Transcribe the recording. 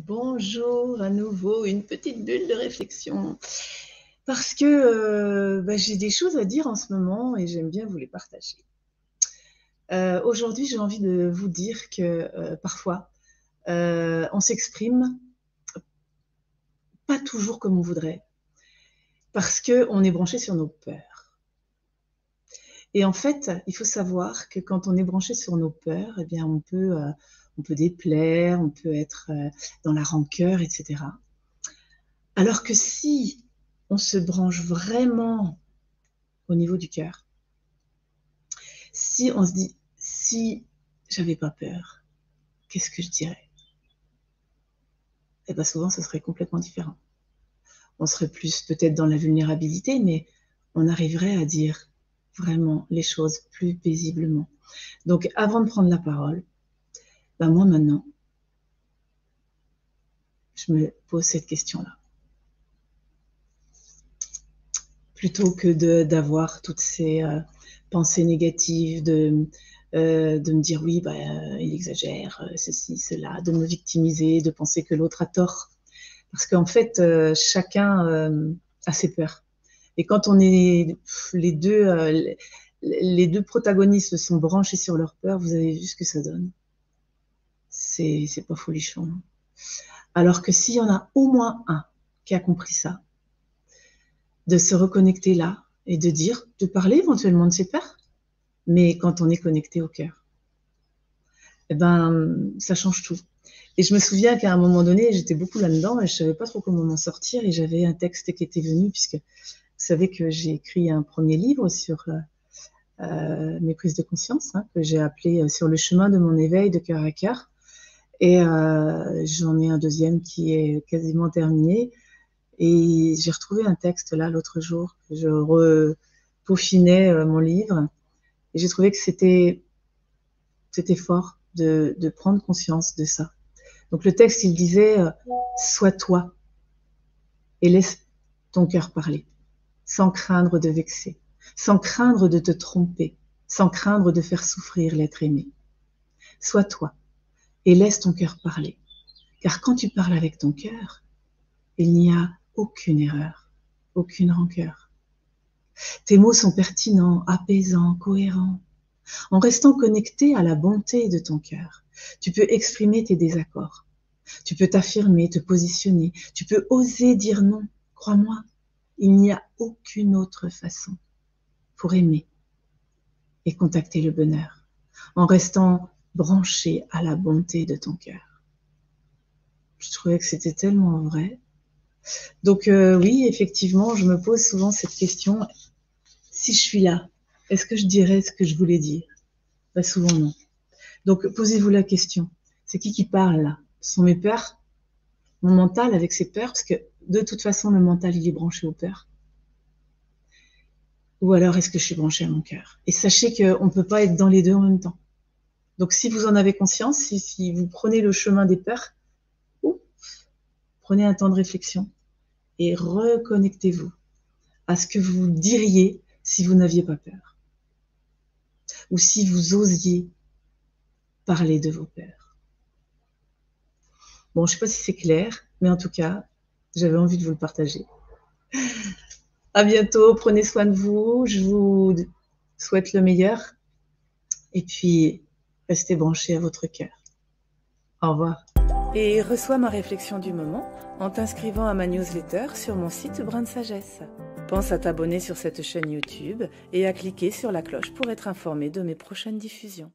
Bonjour à nouveau, une petite bulle de réflexion. Parce que j'ai des choses à dire en ce moment et j'aime bien vous les partager. Aujourd'hui, j'ai envie de vous dire que parfois, on s'exprime pas toujours comme on voudrait, parce qu'on est branché sur nos peurs. Et en fait, il faut savoir que quand on est branché sur nos peurs, eh bien, on peut déplaire, on peut être dans la rancœur, etc. Alors que si on se branche vraiment au niveau du cœur, si on se dit, si j'avais pas peur, qu'est-ce que je dirais? Eh bien souvent, ce serait complètement différent. On serait plus peut-être dans la vulnérabilité, mais on arriverait à dire vraiment les choses plus paisiblement. Donc, avant de prendre la parole, moi maintenant, je me pose cette question-là. Plutôt que d'avoir toutes ces pensées négatives, de me dire oui, il exagère, ceci, cela, de me victimiser, de penser que l'autre a tort. Parce qu'en fait, chacun a ses peurs. Et quand on est les deux protagonistes sont branchés sur leurs peurs, vous avez vu ce que ça donne. C'est pas folichon. Alors que s'il y en a au moins un qui a compris ça, de se reconnecter là et de dire, de parler éventuellement de ses peurs, mais quand on est connecté au cœur, ça change tout. Et je me souviens qu'à un moment donné, j'étais beaucoup là-dedans et je savais pas trop comment m'en sortir et j'avais un texte qui était venu puisque vous savez que j'ai écrit un premier livre sur mes prises de conscience, que j'ai appelé Sur le chemin de mon éveil de cœur à cœur. Et j'en ai un deuxième qui est quasiment terminé. Et j'ai retrouvé un texte là l'autre jour, que je peaufinais mon livre. Et j'ai trouvé que c'était fort de prendre conscience de ça. Donc le texte, il disait sois toi et laisse ton cœur parler, sans craindre de vexer, sans craindre de te tromper, sans craindre de faire souffrir l'être aimé. Sois toi et laisse ton cœur parler. Car quand tu parles avec ton cœur, il n'y a aucune erreur, aucune rancœur. Tes mots sont pertinents, apaisants, cohérents. En restant connecté à la bonté de ton cœur, tu peux exprimer tes désaccords. Tu peux t'affirmer, te positionner. Tu peux oser dire non. Crois-moi, il n'y a aucune autre façon pour aimer et contacter le bonheur en restant branché à la bonté de ton cœur. Je trouvais que c'était tellement vrai. Donc oui, effectivement, je me pose souvent cette question. Si je suis là, est-ce que je dirais ce que je voulais dire? Souvent non. Donc posez-vous la question. C'est qui parle là? Ce sont mes peurs? Mon mental avec ses peurs? Parce que de toute façon, le mental, il est branché aux peurs. Ou alors, est-ce que je suis branchée à mon cœur? Et sachez qu'on ne peut pas être dans les deux en même temps. Donc si vous en avez conscience, si vous prenez le chemin des peurs, prenez un temps de réflexion et reconnectez-vous à ce que vous diriez si vous n'aviez pas peur. Ou si vous osiez parler de vos peurs. Bon, je ne sais pas si c'est clair, mais en tout cas, j'avais envie de vous le partager. À bientôt, prenez soin de vous, je vous souhaite le meilleur et puis restez branchés à votre cœur. Au revoir. Et reçois ma réflexion du moment en t'inscrivant à ma newsletter sur mon site Brin de Sagesse. Pense à t'abonner sur cette chaîne YouTube et à cliquer sur la cloche pour être informé de mes prochaines diffusions.